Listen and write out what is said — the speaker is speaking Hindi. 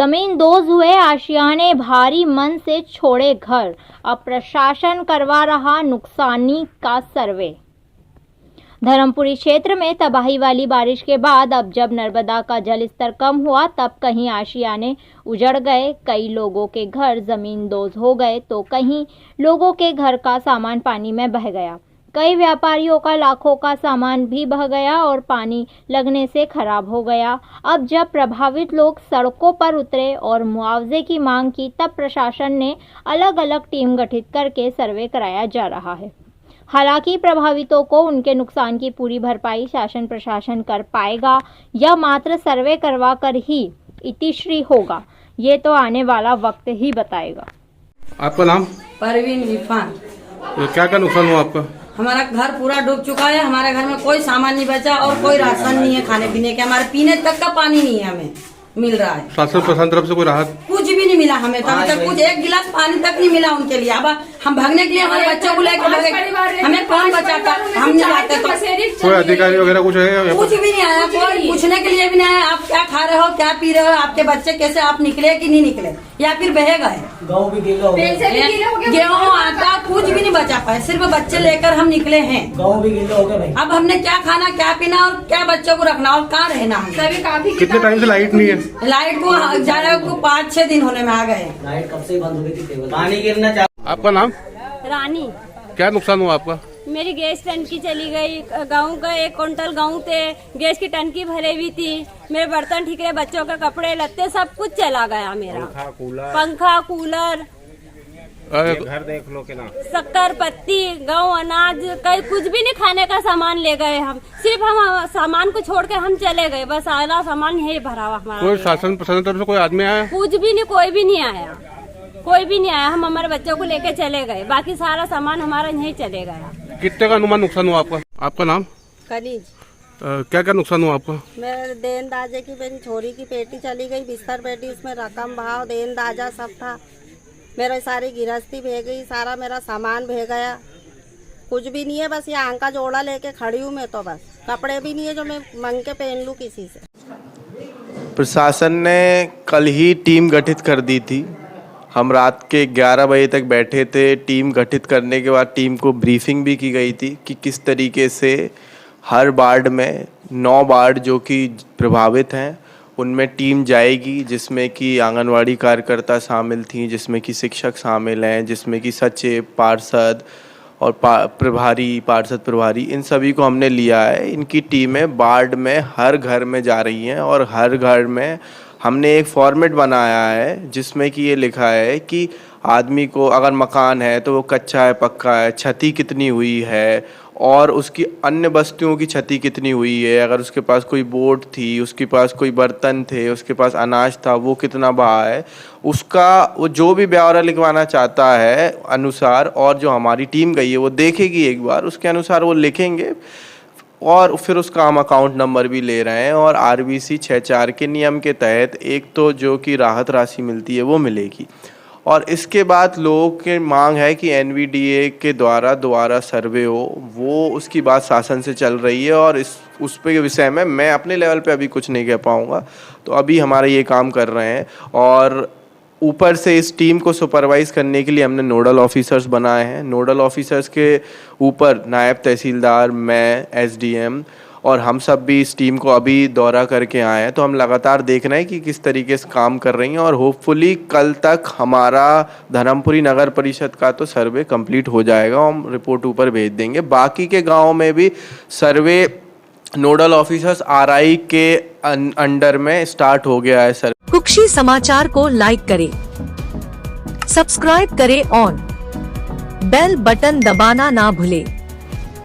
जमींदोज हुए आशियाने भारी मन से छोड़े घर, अब प्रशासन करवा रहा नुकसानी का सर्वे। धर्मपुरी क्षेत्र में तबाही वाली बारिश के बाद अब जब नर्मदा का जल स्तर कम हुआ तब कहीं आशियाने उजड़ गए, कई लोगों के घर जमींदोज हो गए तो कहीं लोगों के घर का सामान पानी में बह गया। कई व्यापारियों का लाखों का सामान भी बह गया और पानी लगने से खराब हो गया। अब जब प्रभावित लोग सड़कों पर उतरे और मुआवजे की मांग की तब प्रशासन ने अलग अलग टीम गठित करके सर्वे कराया जा रहा है। हालांकि प्रभावितों को उनके नुकसान की पूरी भरपाई शासन प्रशासन कर पाएगा या मात्र सर्वे करवा कर ही इतिश्री होगा, ये तो आने वाला वक्त ही बताएगा। आपका नाम? परवीन इरफान। क्या क्या नुकसान हुआ आपका? हमारा घर पूरा डूब चुका है, हमारे घर में कोई सामान नहीं बचा और कोई राशन नहीं है खाने पीने के, हमारे पीने तक का पानी नहीं है हमें मिल रहा है। शासन प्रशासन तरफ से कोई राहत कुछ भी नहीं मिला हमें, अभी तक कुछ एक गिलास पानी तक नहीं मिला उनके लिए। अब हम भागने के लिए हमारे बच्चों को लेकर भागे, हमें कौन बचाता, हम नहीं जाते तो। कोई अधिकारी वगैरह कुछ है? कुछ भी नहीं आया, कोई पूछने के लिए भी नहीं आया। आप क्या खा रहे हो, क्या पी रहे हो, आपके बच्चे कैसे, आप निकले कि नहीं निकले या फिर बह गए। गेहूँ आटा कुछ भी नहीं बचा पाए, सिर्फ बच्चे लेकर हम निकले हैं। अब हमने क्या खाना, क्या पीना और क्या बच्चों को रखना और कहाँ रहना। कितने टाइम से लाइट नहीं है? लाइट को ज्यादा 5-6 दिन होने में आ गए। लाइट कब से बंद हो गई थी, पानी गिरना। आपका नाम? रानी। क्या नुकसान हुआ आपका? मेरी गैस टंकी चली गई, गेहूं का 1 क्विंटल गेहूं थे, गैस की टंकी भरी हुई थी, मेरे बर्तन ठीक रहे, बच्चों के कपड़े लत्ते सब कुछ चला गया मेरा। पंखा कूलर घर देख लो के ना, शक्कर पत्ती गेहूं अनाज कई कुछ भी नहीं, खाने का सामान ले गए हम, सिर्फ हम सामान को छोड़ के हम चले गए, बस आधा सामान यही भरा हुआ हमारा। कोई शासन प्रशासन तरफ से कोई आदमी आया? कुछ भी नहीं, कोई भी नहीं आया, कोई भी नहीं आया। हम हमारे बच्चों को लेके चले गए, बाकी सारा सामान हमारा यहीं चले गया। कितने का अनुमान नुकसान हुआ आपका? आपका नाम? कनीज। क्या क्या नुकसान हुआ आपका? मेरे देन दाजे की मेरी छोरी की पेटी चली गई, बिस्तर पेटी, उसमें रकम भाव देन दाजा सब था। मेरा सारी गृहस्थी बह गई, सारा मेरा सामान बह गया, कुछ भी नहीं है, बस ये आंका जोड़ा लेके खड़ी हूँ मैं, तो बस कपड़े भी नहीं है जो मैं मांग के पहन लूँ किसी से। प्रशासन ने कल ही टीम गठित कर दी थी, हम रात के 11 बजे तक बैठे थे। टीम गठित करने के बाद टीम को ब्रीफिंग भी की गई थी कि किस तरीके से हर वार्ड में 9 वार्ड जो कि प्रभावित हैं उनमें टीम जाएगी, जिसमें कि आंगनवाड़ी कार्यकर्ता शामिल थी, जिसमें कि शिक्षक शामिल हैं, जिसमें कि सचिव, पार्षद और पार्षद प्रभारी, इन सभी को हमने लिया है। इनकी टीमें वार्ड में हर घर में जा रही हैं और हर घर में हमने एक फॉर्मेट बनाया है जिसमें कि ये लिखा है कि आदमी को अगर मकान है तो वो कच्चा है पक्का है, क्षति कितनी हुई है और उसकी अन्य वस्तुओं की क्षति कितनी हुई है, अगर उसके पास कोई बोर्ड थी, उसके पास कोई बर्तन थे, उसके पास अनाज था, वो कितना बहा है, उसका वो जो भी ब्यौरा लिखवाना चाहता है अनुसार, और जो हमारी टीम गई है वो देखेगी एक बार, उसके अनुसार वो लिखेंगे और फिर उसका हम अकाउंट नंबर भी ले रहे हैं। और RBC 64 के नियम के तहत एक तो जो कि राहत राशि मिलती है वो मिलेगी, और इसके बाद लोगों की मांग है कि NVDA के द्वारा दोबारा सर्वे हो, वो उसकी बात शासन से चल रही है और उस पे विषय में मैं अपने लेवल पे अभी कुछ नहीं कह पाऊँगा। तो अभी हमारा ये काम कर रहे हैं और ऊपर से इस टीम को सुपरवाइज़ करने के लिए हमने नोडल ऑफिसर्स बनाए हैं। नोडल ऑफिसर्स के ऊपर नायब तहसीलदार, मैं, SDM और हम सब भी इस टीम को अभी दौरा करके आए हैं। तो हम लगातार देख रहे हैं कि किस तरीके से काम कर रही हैं और होपफुली कल तक हमारा धर्मपुरी नगर परिषद का तो सर्वे कंप्लीट हो जाएगा, हम रिपोर्ट ऊपर भेज देंगे। बाकी के गाँव में भी सर्वे नोडल ऑफिसर्स RI के अंडर में स्टार्ट हो गया है सर। कुक्षी समाचार को लाइक करें, सब्सक्राइब करें और बेल बटन दबाना ना भूलें।